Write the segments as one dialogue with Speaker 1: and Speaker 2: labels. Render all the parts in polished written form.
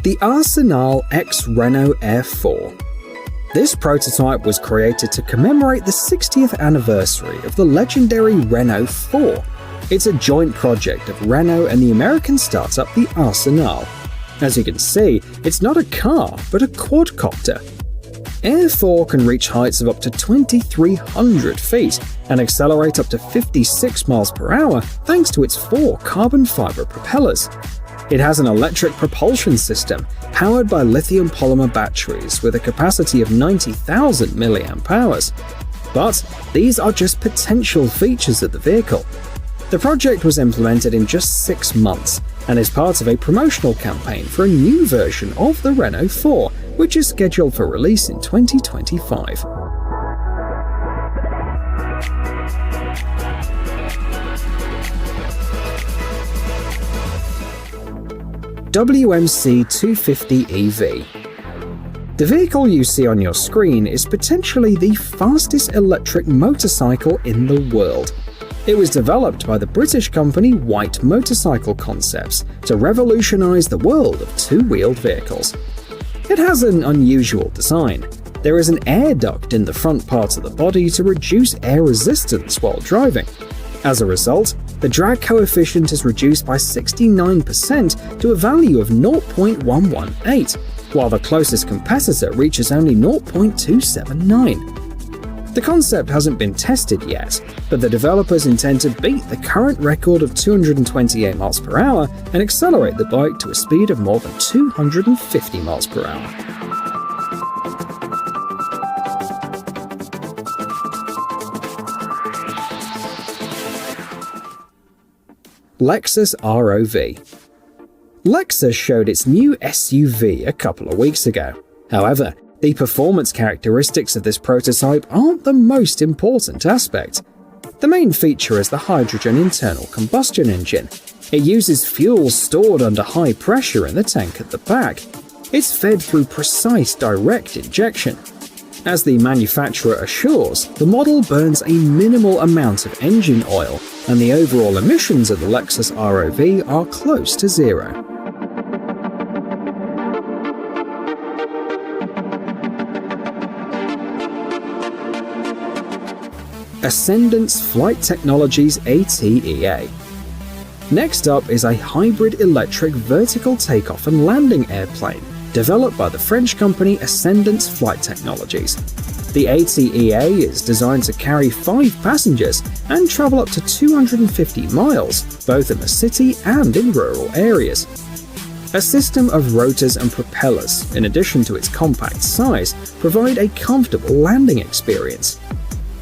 Speaker 1: The Arsenal X Renault Air 4. This prototype was created to commemorate the 60th anniversary of the legendary Renault 4. It's a joint project of Renault and the American startup the Arsenal. As you can see, it's not a car, but a quadcopter. Air 4 can reach heights of up to 2,300 feet and accelerate up to 56 miles per hour thanks to its 4 carbon fiber propellers. It has an electric propulsion system powered by lithium polymer batteries with a capacity of 90,000 mAh. But these are just potential features of the vehicle. The project was implemented in just 6 months and is part of a promotional campaign for a new version of the Renault 4, which is scheduled for release in 2025. WMC 250 EV. The vehicle you see on your screen is potentially the fastest electric motorcycle in the world. It was developed by the British company White Motorcycle Concepts to revolutionize the world of two-wheeled vehicles. It has an unusual design. There is an air duct in the front part of the body to reduce air resistance while driving. As a result, the drag coefficient is reduced by 69% to a value of 0.118, while the closest competitor reaches only 0.279. The concept hasn't been tested yet, but the developers intend to beat the current record of 228 miles per hour and accelerate the bike to a speed of more than 250 miles per hour. Lexus ROV. Lexus showed its new SUV a couple of weeks ago. However, the performance characteristics of this prototype aren't the most important aspect. The main feature is the hydrogen internal combustion engine. It uses fuel stored under high pressure in the tank at the back. It's fed through precise direct injection. As the manufacturer assures, the model burns a minimal amount of engine oil, and the overall emissions of the Lexus ROV are close to zero. Ascendance Flight Technologies ATEA. Next up is a hybrid electric vertical takeoff and landing airplane developed by the French company Ascendance Flight Technologies. The ATEA is designed to carry 5 passengers and travel up to 250 miles, both in the city and in rural areas. A system of rotors and propellers, in addition to its compact size, provide a comfortable landing experience.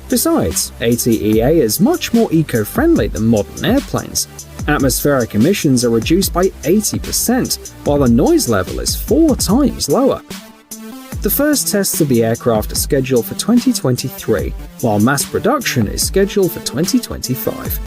Speaker 1: Besides, ATEA is much more eco-friendly than modern airplanes. Atmospheric emissions are reduced by 80%, while the noise level is 4 times lower. The first tests of the aircraft are scheduled for 2023, while mass production is scheduled for 2025.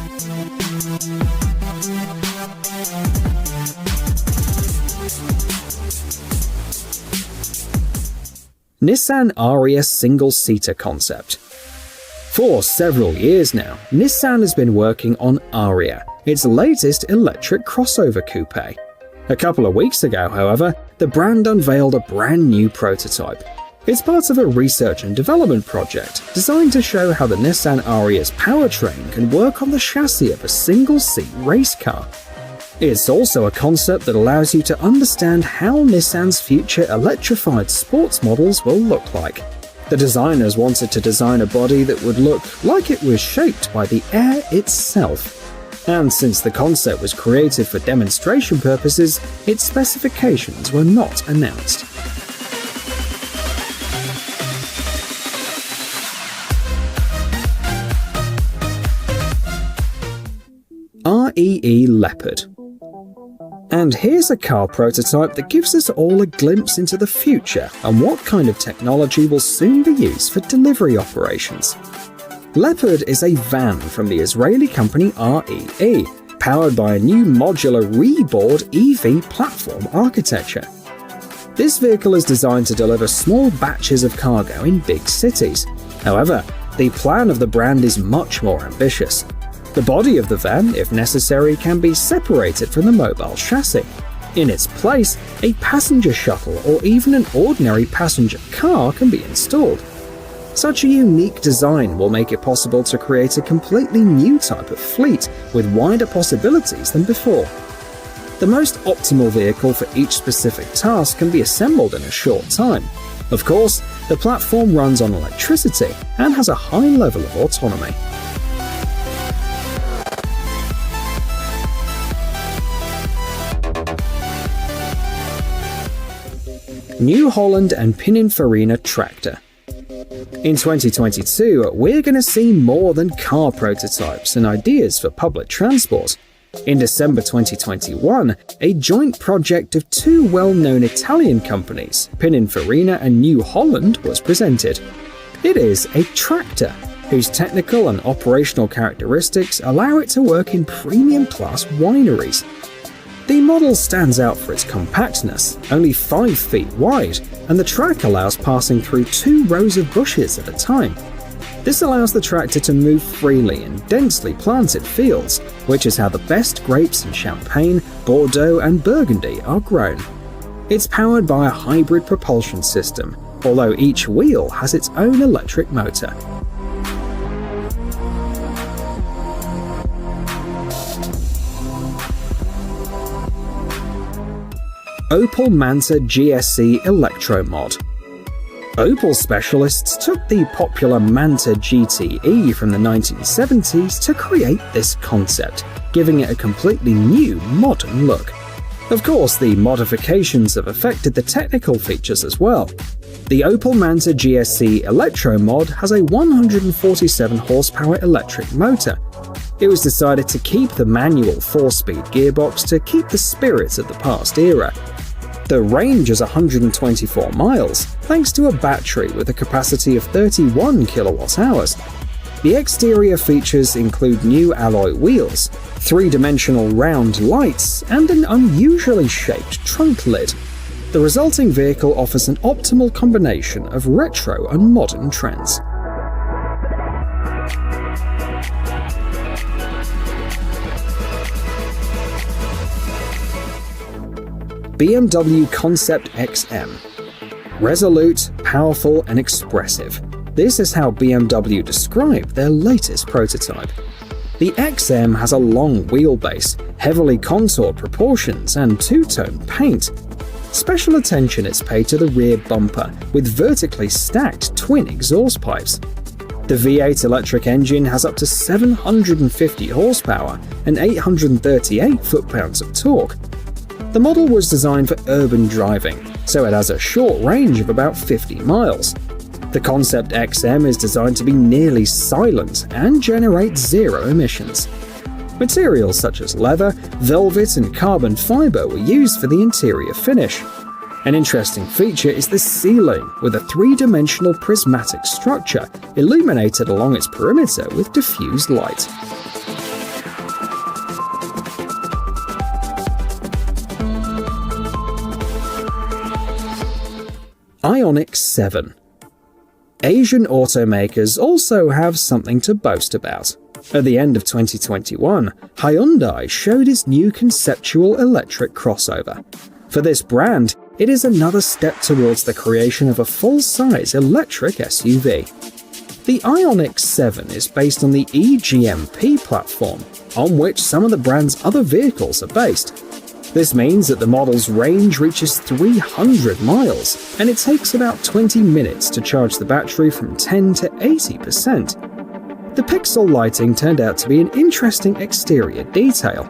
Speaker 1: Nissan Ariya single-seater concept. For several years now, Nissan has been working on Ariya, its latest electric crossover coupe. A couple of weeks ago, however, the brand unveiled a brand new prototype. It's part of a research and development project designed to show how the Nissan Ariya's powertrain can work on the chassis of a single-seat race car. It's also a concept that allows you to understand how Nissan's future electrified sports models will look like. The designers wanted to design a body that would look like it was shaped by the air itself. And since the concept was created for demonstration purposes, its specifications were not announced. REE Leopard. And here's a car prototype that gives us all a glimpse into the future and what kind of technology will soon be used for delivery operations. Leopard is a van from the Israeli company REE, powered by a new modular REE-board EV platform architecture. This vehicle is designed to deliver small batches of cargo in big cities. However, the plan of the brand is much more ambitious. The body of the van, if necessary, can be separated from the mobile chassis. In its place, a passenger shuttle or even an ordinary passenger car can be installed. Such a unique design will make it possible to create a completely new type of fleet with wider possibilities than before. The most optimal vehicle for each specific task can be assembled in a short time. Of course, the platform runs on electricity and has a high level of autonomy. New Holland and Pininfarina tractor. In 2022, we're going to see more than car prototypes and ideas for public transport. In December 2021, a joint project of two well-known Italian companies, Pininfarina and New Holland, was presented. It is a tractor, whose technical and operational characteristics allow it to work in premium-class wineries. The model stands out for its compactness, only 5 feet wide, and the track allows passing through 2 rows of bushes at a time. This allows the tractor to move freely in densely planted fields, which is how the best grapes in Champagne, Bordeaux, and Burgundy are grown. It's powered by a hybrid propulsion system, although each wheel has its own electric motor. Opel Manta GSE Electro Mod. Opel specialists took the popular Manta GTE from the 1970s to create this concept, giving it a completely new, modern look. Of course, the modifications have affected the technical features as well. The Opel Manta GSE Electro Mod has a 147 horsepower electric motor. It was decided to keep the manual 4-speed gearbox to keep the spirit of the past era. The range is 124 miles, thanks to a battery with a capacity of 31 kilowatt-hours. The exterior features include new alloy wheels, 3-dimensional round lights, and an unusually shaped trunk lid. The resulting vehicle offers an optimal combination of retro and modern trends. BMW Concept XM. Resolute, powerful, and expressive. This is how BMW described their latest prototype. The XM has a long wheelbase, heavily contoured proportions, and two-tone paint. Special attention is paid to the rear bumper, with vertically stacked twin exhaust pipes. The V8 electric engine has up to 750 horsepower and 838 foot-pounds of torque. The model was designed for urban driving, so it has a short range of about 50 miles. The Concept XM is designed to be nearly silent and generate 0 emissions. Materials such as leather, velvet, and carbon fiber were used for the interior finish. An interesting feature is the ceiling, with a 3-dimensional prismatic structure illuminated along its perimeter with diffused light. Ioniq 7. Asian automakers also have something to boast about. At the end of 2021, Hyundai showed its new conceptual electric crossover. For this brand, it is another step towards the creation of a full-size electric SUV. The Ioniq 7 is based on the eGMP platform, on which some of the brand's other vehicles are based. This means that the model's range reaches 300 miles, and it takes about 20 minutes to charge the battery from 10 to 80%. The pixel lighting turned out to be an interesting exterior detail.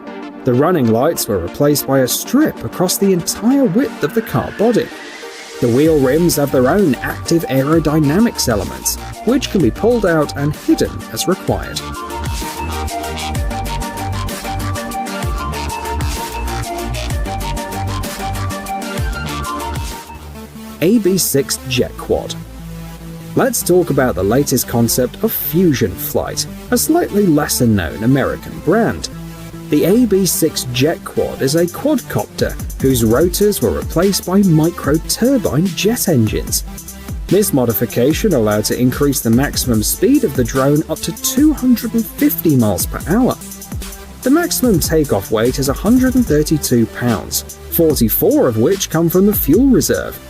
Speaker 1: The running lights were replaced by a strip across the entire width of the car body. The wheel rims have their own active aerodynamics elements, which can be pulled out and hidden as required. AB6 Jet Quad. Let's talk about the latest concept of Fusion Flight, a slightly lesser-known American brand. The AB6 Jet Quad is a quadcopter whose rotors were replaced by micro-turbine jet engines. This modification allowed to increase the maximum speed of the drone up to 250 miles per hour. The The maximum takeoff weight is 132 pounds, 44 of which come from the fuel reserve.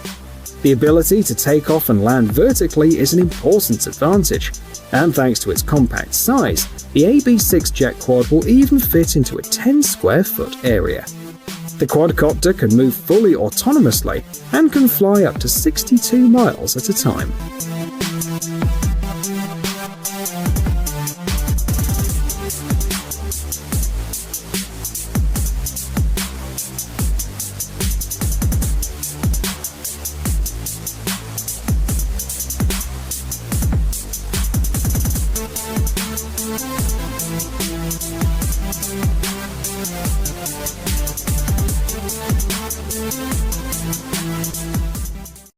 Speaker 1: The ability to take off and land vertically is an important advantage, and thanks to its compact size, the AB6 jet quad will even fit into a 10 square foot area. The quadcopter can move fully autonomously and can fly up to 62 miles at a time.